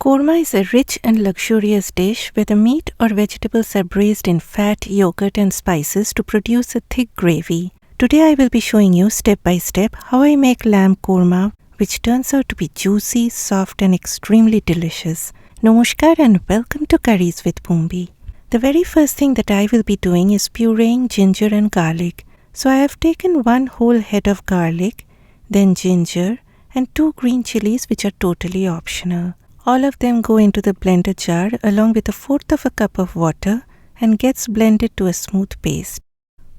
Korma is a rich and luxurious dish where the meat or vegetables are braised in fat, yogurt and spices to produce a thick gravy. Today I will be showing you step by step how I make lamb korma, which turns out to be juicy, soft and extremely delicious. Namaskar and welcome to Curries with Bumbi. The very first thing that I will be doing is pureeing ginger and garlic. So I have taken one whole head of garlic, then ginger and 2 green chillies which are totally optional. All of them go into the blender jar along with 1/4 of a cup of water and gets blended to a smooth paste.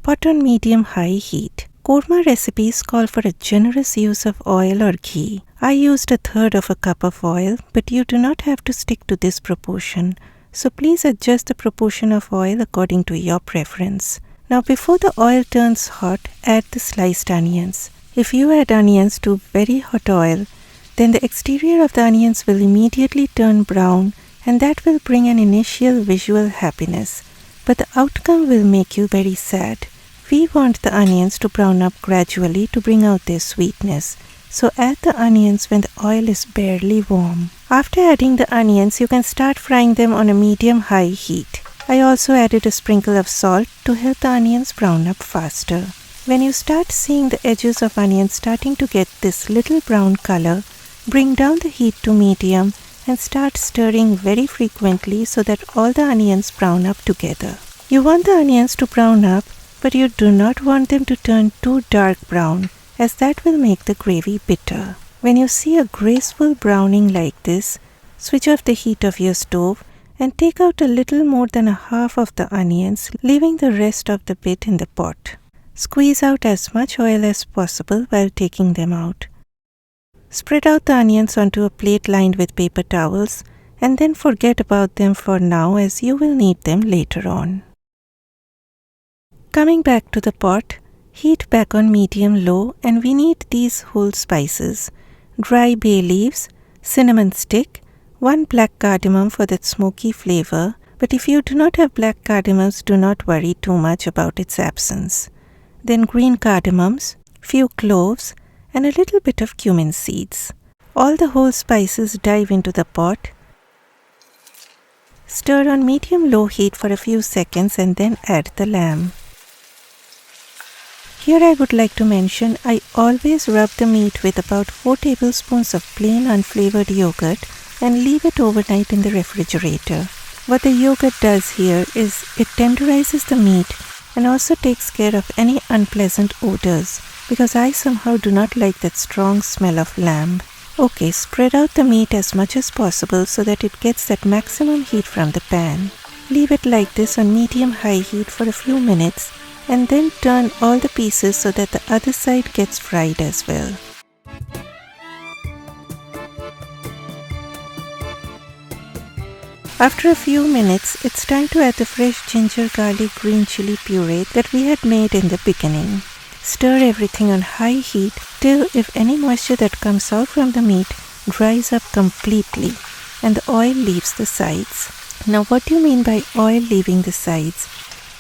Pot on medium-high heat. Korma recipes call for a generous use of oil or ghee. I used 1/3 of a cup of oil, but you do not have to stick to this proportion. So please adjust the proportion of oil according to your preference. Now before the oil turns hot, add the sliced onions. If you add onions to very hot oil, then the exterior of the onions will immediately turn brown and that will bring an initial visual happiness. But the outcome will make you very sad. We want the onions to brown up gradually to bring out their sweetness. So add the onions when the oil is barely warm. After adding the onions, you can start frying them on a medium-high heat. I also added a sprinkle of salt to help the onions brown up faster. When you start seeing the edges of onions starting to get this little brown color, bring down the heat to medium and start stirring very frequently so that all the onions brown up together. You want the onions to brown up, but you do not want them to turn too dark brown, as that will make the gravy bitter. When you see a graceful browning like this, switch off the heat of your stove and take out a little more than 1/2 of the onions, leaving the rest of the bit in the pot. Squeeze out as much oil as possible while taking them out. Spread out the onions onto a plate lined with paper towels and then forget about them for now as you will need them later on. Coming back to the pot, heat back on medium-low and we need these whole spices: dry bay leaves, cinnamon stick, 1 black cardamom for that smoky flavor, but if you do not have black cardamoms, do not worry too much about its absence. Then green cardamoms, few cloves and a little bit of cumin seeds. All the whole spices dive into the pot. Stir on medium-low heat for a few seconds and then add the lamb. Here I would like to mention I always rub the meat with about 4 tablespoons of plain unflavored yogurt and leave it overnight in the refrigerator. What the yogurt does here is it tenderizes the meat and also takes care of any unpleasant odors, because I somehow do not like that strong smell of lamb. Okay, spread out the meat as much as possible so that it gets that maximum heat from the pan. Leave it like this on medium-high heat for a few minutes and then turn all the pieces so that the other side gets fried as well. After a few minutes, it's time to add the fresh ginger, garlic, green chili puree that we had made in the beginning. Stir everything on high heat till if any moisture that comes out from the meat dries up completely and the oil leaves the sides. Now what do you mean by oil leaving the sides?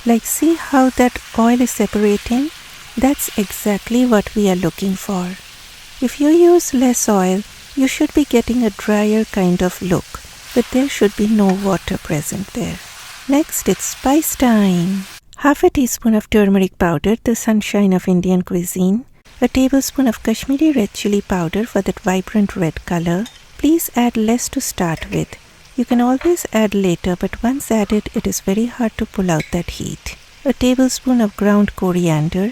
Like, see how that oil is separating? That's exactly what we are looking for. If you use less oil, you should be getting a drier kind of look, but there should be no water present there. Next, it's spice time. 1/2 teaspoon of turmeric powder, the sunshine of Indian cuisine. 1 tablespoon of Kashmiri red chili powder for that vibrant red color. Please add less to start with. You can always add later, but once added, it is very hard to pull out that heat. 1 tablespoon of ground coriander,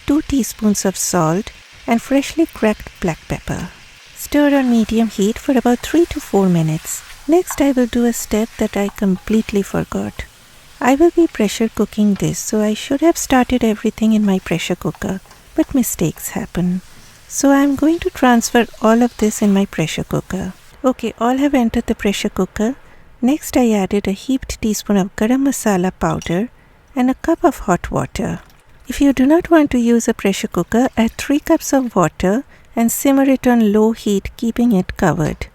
2 teaspoons of salt, and freshly cracked black pepper. Stir on medium heat for about 3 to 4 minutes. Next, I will do a step that I completely forgot. I will be pressure cooking this, so I should have started everything in my pressure cooker, but mistakes happen. So I am going to transfer all of this in my pressure cooker. Okay, all have entered the pressure cooker. Next, I added a heaped teaspoon of garam masala powder and a cup of hot water. If you do not want to use a pressure cooker, add 3 cups of water and simmer it on low heat, keeping it covered.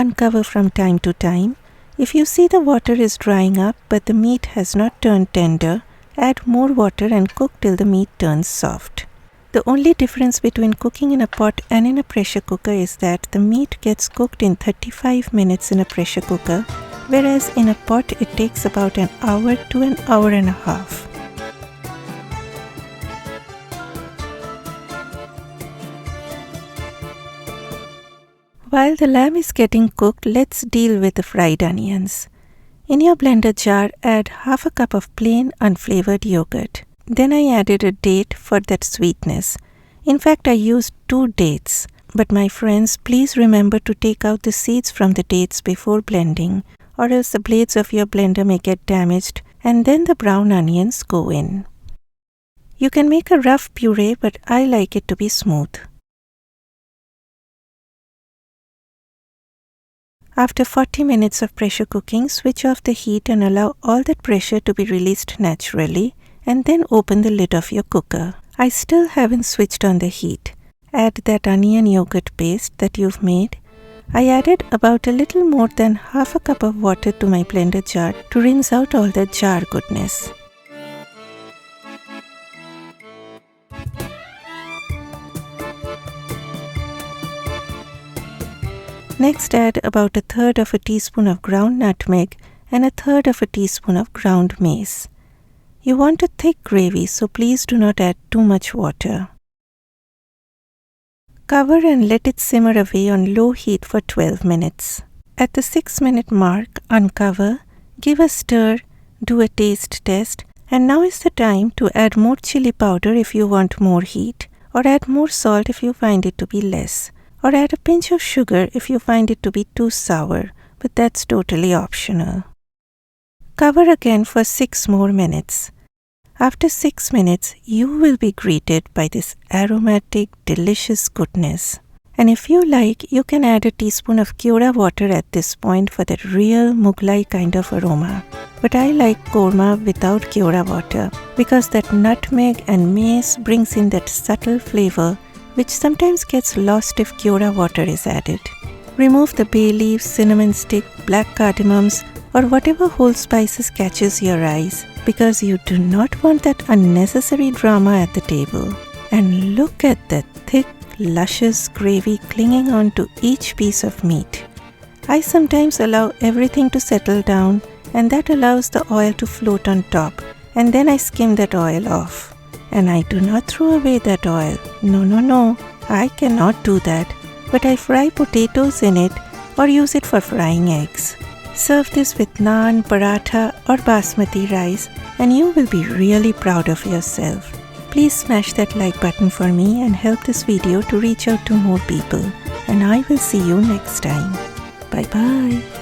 Uncover from time to time. If you see the water is drying up but the meat has not turned tender, add more water and cook till the meat turns soft. The only difference between cooking in a pot and in a pressure cooker is that the meat gets cooked in 35 minutes in a pressure cooker, whereas in a pot it takes about an hour to an hour and a half. While the lamb is getting cooked, let's deal with the fried onions. In your blender jar, add half a cup of plain unflavored yogurt. Then I added a date for that sweetness. In fact, I used 2 dates. But my friends, please remember to take out the seeds from the dates before blending, or else the blades of your blender may get damaged, and then the brown onions go in. You can make a rough puree, but I like it to be smooth. After 40 minutes of pressure cooking, switch off the heat and allow all that pressure to be released naturally, and then open the lid of your cooker. I still haven't switched on the heat. Add that onion yogurt paste that you've made. I added about a little more than half a cup of water to my blender jar to rinse out all that jar goodness. Next, add about 1/3 of a teaspoon of ground nutmeg and 1/3 of a teaspoon of ground mace. You want a thick gravy, so please do not add too much water. Cover and let it simmer away on low heat for 12 minutes. At the 6-minute mark, uncover, give a stir, do a taste test, and now is the time to add more chili powder if you want more heat, or add more salt if you find it to be less, or add a pinch of sugar if you find it to be too sour, but that's totally optional. Cover again for 6 more minutes. After 6 minutes, you will be greeted by this aromatic, delicious goodness. And if you like, you can add a teaspoon of Kora water at this point for that real Mughlai kind of aroma. But I like korma without Kora water because that nutmeg and mace brings in that subtle flavor which sometimes gets lost if Kora water is added. Remove the bay leaves, cinnamon stick, black cardamoms, or whatever whole spices catches your eyes because you do not want that unnecessary drama at the table. And look at that thick, luscious gravy clinging on to each piece of meat. I sometimes allow everything to settle down, and that allows the oil to float on top, and then I skim that oil off. And I do not throw away that oil. No, I cannot do that. But I fry potatoes in it or use it for frying eggs. Serve this with naan, paratha or basmati rice and you will be really proud of yourself. Please smash that like button for me and help this video to reach out to more people. And I will see you next time. Bye bye.